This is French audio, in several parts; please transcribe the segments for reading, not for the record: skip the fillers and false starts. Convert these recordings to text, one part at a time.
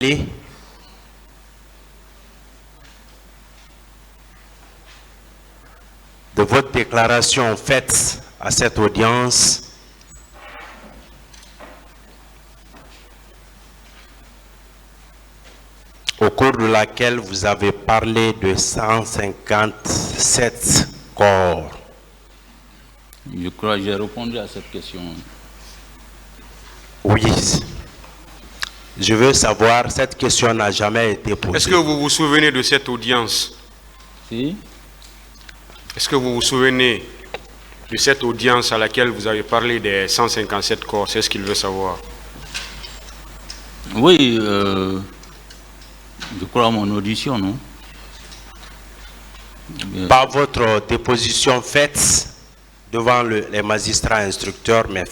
de votre déclaration faite à cette audience au cours de laquelle vous avez parlé de 157 corps. Je crois que j'ai répondu à cette question. Oui. Je veux savoir, cette question n'a jamais été posée. Est-ce que vous vous souvenez de cette audience? Si. Est-ce que vous vous souvenez de cette audience à laquelle vous avez parlé des 157 corps? C'est ce qu'il veut savoir. Oui, je crois à mon audition, non? Par votre déposition faite devant les magistrats instructeurs, mais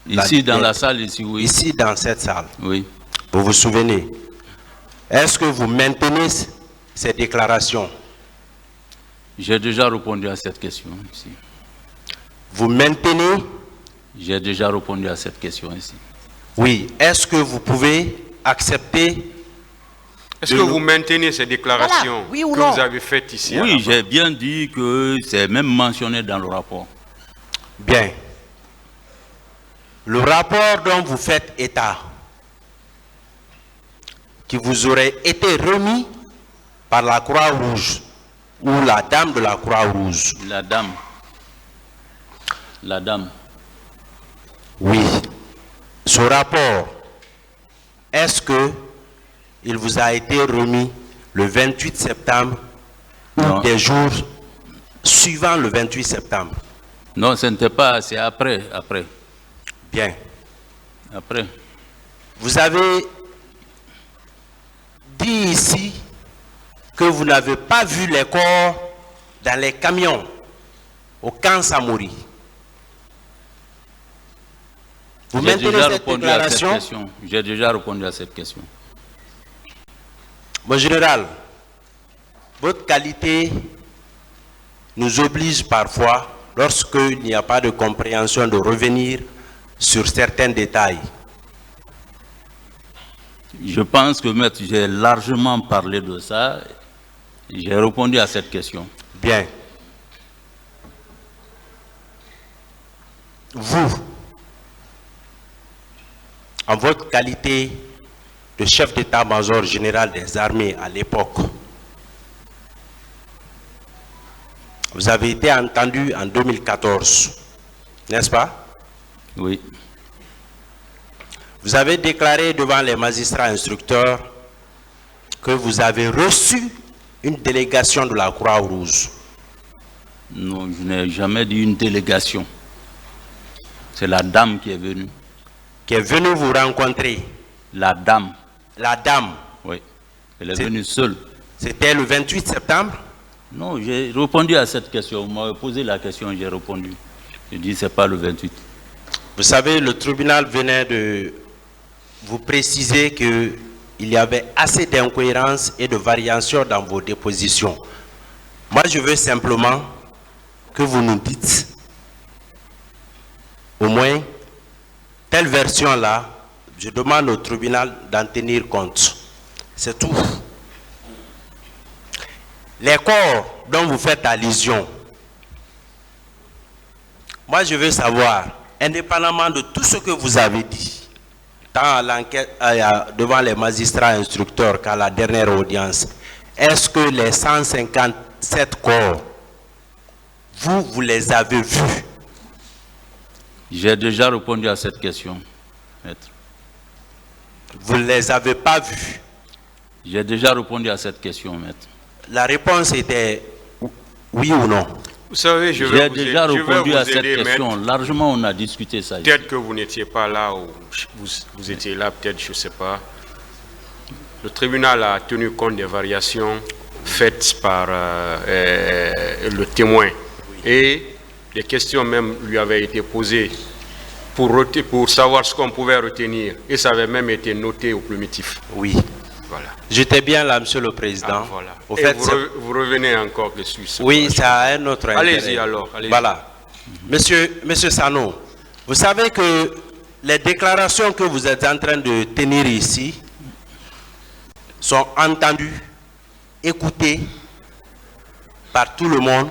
ici dans la salle, ici, oui. Ici dans cette salle. Oui. Vous vous souvenez? Est-ce que vous maintenez ces déclarations? J'ai déjà répondu à cette question ici. Vous maintenez? J'ai déjà répondu à cette question ici. Oui. Est-ce que vous pouvez accepter? Est-ce que vous maintenez ces déclarations oui ou que non? vous avez faites ici? Oui, j'ai bien dit que c'est même mentionné dans le rapport. Bien. Le rapport dont vous faites état, qui vous aurait été remis par la Croix-Rouge ou la dame de la Croix-Rouge. La dame. La dame. Oui. Ce rapport, est-ce que il vous a été remis le 28 septembre ou des jours suivant le 28 septembre? Non, ce n'était pas, c'est après. Bien. Après. Vous avez dit ici que vous n'avez pas vu les corps dans les camions au camp Samori. Vous maintenez cette déclaration? J'ai déjà répondu à cette question. Mon général, votre qualité nous oblige parfois, lorsqu'il n'y a pas de compréhension, de revenir sur certains détails. Je pense que, maître, j'ai largement parlé de ça. J'ai répondu à cette question. Bien. Vous, en votre qualité de chef d'état-major général des armées à l'époque, vous avez été entendu en 2014, n'est-ce pas? Oui. Vous avez déclaré devant les magistrats instructeurs que vous avez reçu une délégation de la Croix-Rouge. Non, je n'ai jamais dit une délégation. C'est la dame qui est venue. Qui est venue vous rencontrer? La dame. La dame? Oui. Elle est venue seule. C'était le 28 septembre? Non, j'ai répondu à cette question. Vous m'avez posé la question, j'ai répondu. J'ai dit c'est pas le 28. Vous savez, le tribunal venait de vous préciser qu'il y avait assez d'incohérences et de variations dans vos dépositions. Moi, je veux simplement que vous nous dites, au moins, telle version-là, je demande au tribunal d'en tenir compte. C'est tout. Les corps dont vous faites allusion, moi, je veux savoir, indépendamment de tout ce que vous avez dit, tant à l'enquête devant les magistrats instructeurs qu'à la dernière audience, est-ce que les 157 corps, vous les avez vus? J'ai déjà répondu à cette question, maître. Vous ne les avez pas vus? J'ai déjà répondu à cette question, maître. La réponse était oui ou non? Vous savez, j'ai déjà répondu à cette question. Largement, on a discuté ça. Peut-être que vous n'étiez pas là ou vous étiez là, peut-être, je ne sais pas. Le tribunal a tenu compte des variations faites par le témoin. Et des questions même lui avaient été posées pour savoir ce qu'on pouvait retenir. Et ça avait même été noté au primitif. Oui. Voilà. J'étais bien là, Monsieur le Président. Ah, voilà. Au fait, vous revenez encore dessus. Oui, ça a un autre intérêt. Allez-y alors. Allez-y. Voilà. Monsieur Sano, vous savez que les déclarations que vous êtes en train de tenir ici sont entendus, écoutés par tout le monde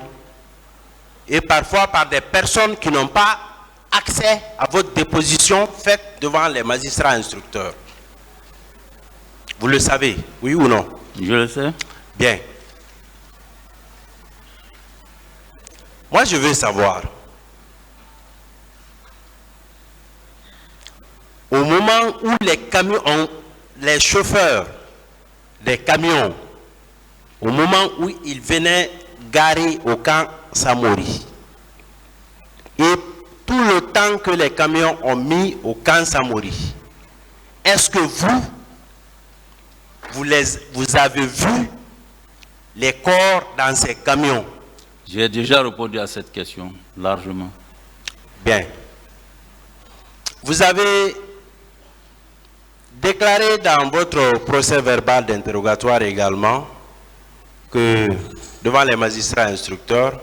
et parfois par des personnes qui n'ont pas accès à votre déposition faite devant les magistrats instructeurs. Vous le savez, oui ou non? Je le sais. Bien. Moi, je veux savoir, au moment où les chauffeurs des camions, au moment où ils venaient garer au camp Samori, et tout le temps que les camions ont mis au camp Samori, est-ce que vous avez vu les corps dans ces camions? J'ai déjà répondu à cette question, largement. Bien. Vous avez déclaré dans votre procès verbal d'interrogatoire également que devant les magistrats instructeurs,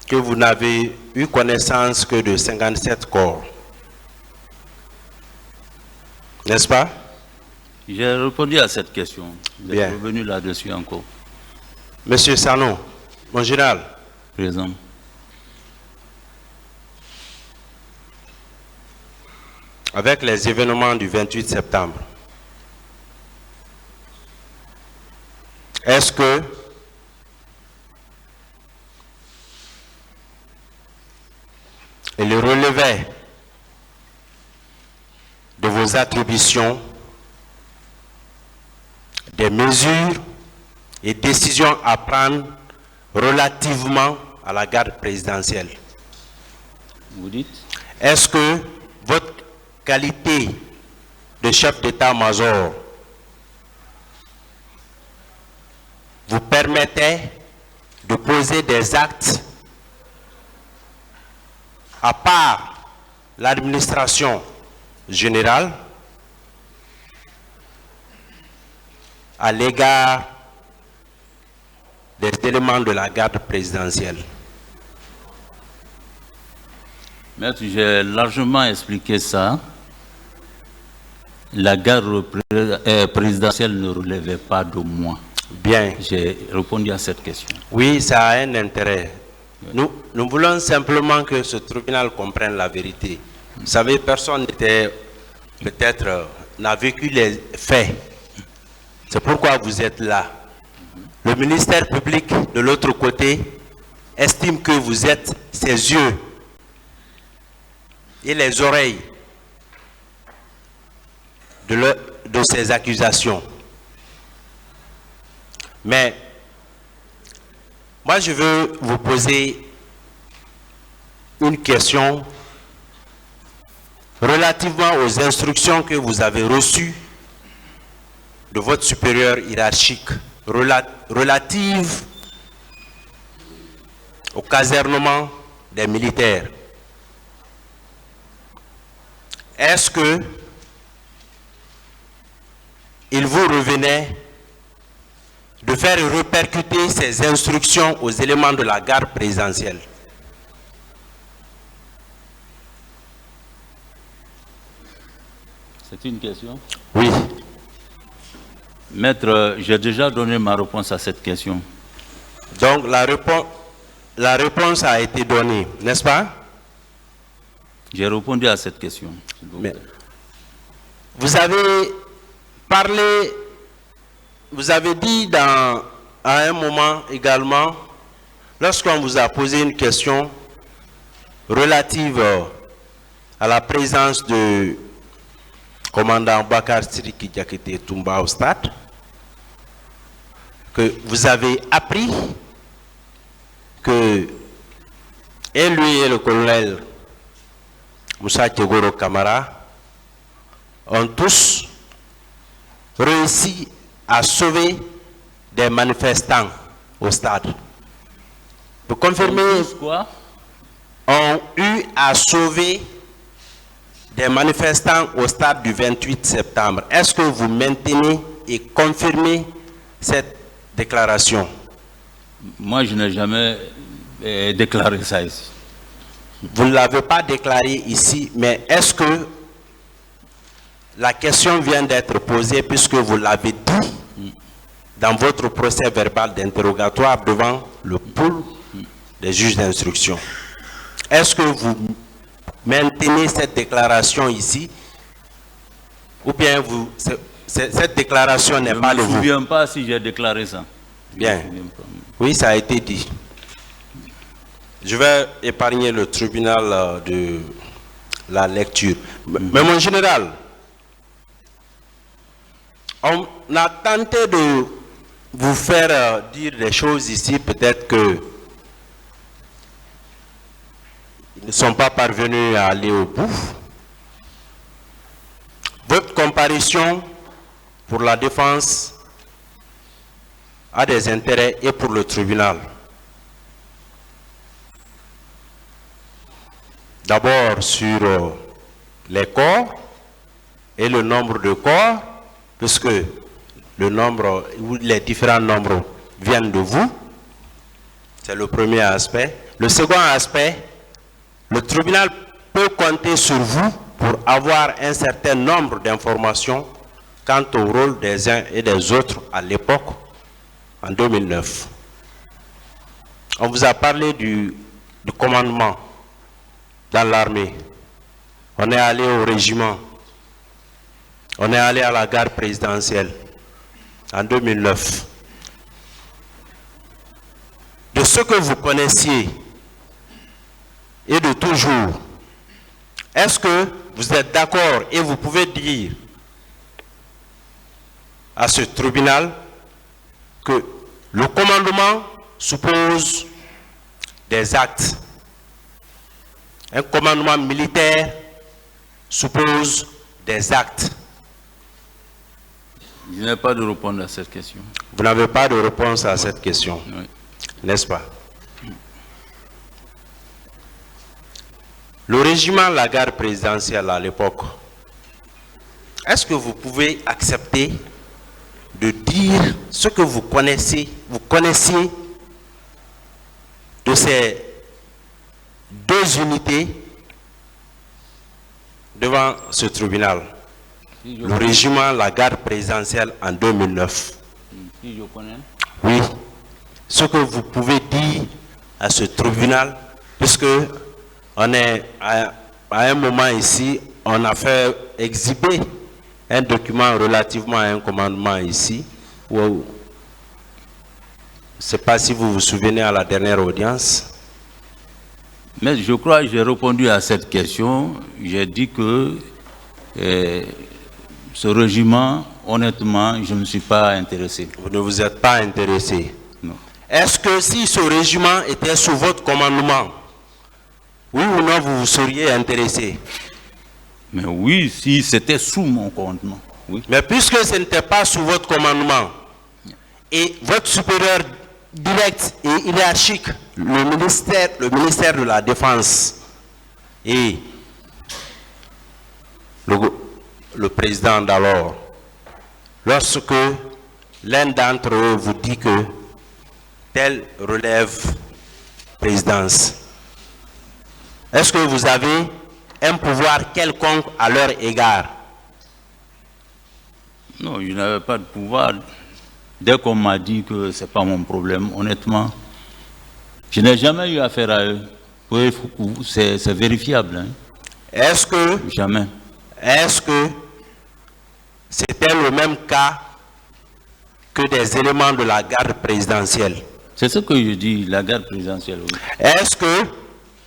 que vous n'avez eu connaissance que de 57 corps. N'est-ce pas? J'ai répondu à cette question. Vous Bien. êtes revenu là-dessus encore. Monsieur Sanon, mon général, Présent. avec les événements du 28 septembre, est-ce que il relevait de vos attributions des mesures et décisions à prendre relativement à la garde présidentielle? Vous dites? Est-ce que votre qualité de chef d'état-major vous permettait de poser des actes à part l'administration générale à l'égard des éléments de la garde présidentielle? Maître, j'ai largement expliqué ça. La garde présidentielle ne relevait pas de moi. Bien. J'ai répondu à cette question. Oui, ça a un intérêt. Nous voulons simplement que ce tribunal comprenne la vérité. Vous savez, personne n'était, peut-être, n'a vécu les faits. C'est pourquoi vous êtes là. Le ministère public, de l'autre côté, estime que vous êtes ses yeux et les oreilles de ces accusations. Mais moi, je veux vous poser une question relativement aux instructions que vous avez reçues de votre supérieur hiérarchique, relative au casernement des militaires. Est-ce que il vous revenait de faire répercuter ces instructions aux éléments de la garde présidentielle? C'est une question? Oui. Maître, j'ai déjà donné ma réponse à cette question. Donc la réponse a été donnée, n'est-ce pas? J'ai répondu à cette question. Mais vous avez parlé, vous avez dit à un moment également, lorsqu'on vous a posé une question relative à la présence de commandant Bakar Sidiki Diakité Toumba au stade, que vous avez appris que et lui et le colonel Moussa Tchegoro Kamara ont tous réussi à sauver des manifestants au stade. Vous confirmez? Quoi? Ont eu à sauver des manifestants au stade du 28 septembre. Est-ce que vous maintenez et confirmez cette déclaration? Moi, je n'ai jamais déclaré ça ici. Vous ne l'avez pas déclaré ici, mais est-ce que la question vient d'être posée puisque vous l'avez dit dans votre procès verbal d'interrogatoire devant le pool des juges d'instruction. Est-ce que vous maintenez cette déclaration ici ou bien cette déclaration n'est pas de vous? Je ne me souviens pas si j'ai déclaré ça. Bien. Oui, ça a été dit. Je vais épargner le tribunal de la lecture. Mais mon général, on a tenté de vous faire dire des choses ici, peut-être que ils ne sont pas parvenus à aller au bout. Votre comparution pour la défense a des intérêts et pour le tribunal. D'abord sur les corps et le nombre de corps, puisque le nombre ou les différents nombres viennent de vous. C'est le premier aspect. Le second aspect, le tribunal peut compter sur vous pour avoir un certain nombre d'informations quant au rôle des uns et des autres à l'époque, en 2009. On vous a parlé du commandement dans l'armée. On est allé au régiment. On est allé à la garde présidentielle en 2009. De ce que vous connaissiez et de toujours, est-ce que vous êtes d'accord et vous pouvez dire à ce tribunal que le commandement suppose des actes? Un commandement militaire suppose des actes. Je n'ai pas de réponse à cette question. Vous n'avez pas de réponse à cette question, Oui. n'est-ce pas? Le régiment la garde présidentielle à l'époque, est-ce que vous pouvez accepter de dire ce que vous connaissiez de ces deux unités devant ce tribunal? Le régiment la garde présidentielle en 2009. Si je connais. Oui. Ce que vous pouvez dire à ce tribunal, puisque on est à un moment ici, on a fait exhiber un document relativement à un commandement ici. Où, je ne sais pas si vous vous souvenez à la dernière audience. Mais je crois que j'ai répondu à cette question. J'ai dit que ce régiment, honnêtement, je ne me suis pas intéressé. Vous ne vous êtes pas intéressé. Non. Est-ce que si ce régiment était sous votre commandement, oui ou non, vous vous seriez intéressé? Mais oui, si c'était sous mon commandement. Oui. Mais puisque ce n'était pas sous votre commandement, et votre supérieur direct et hiérarchique, le ministère de la Défense, et le président d'alors, lorsque l'un d'entre eux vous dit que tel relève présidence, est-ce que vous avez un pouvoir quelconque à leur égard? Non, je n'avais pas de pouvoir. Dès qu'on m'a dit que ce n'est pas mon problème, honnêtement, je n'ai jamais eu affaire à eux. Oui, c'est vérifiable. Hein. Est-ce que Jamais. Est-ce que c'était le même cas que des éléments de la garde présidentielle? C'est ce que je dis, la garde présidentielle. Oui. Est-ce que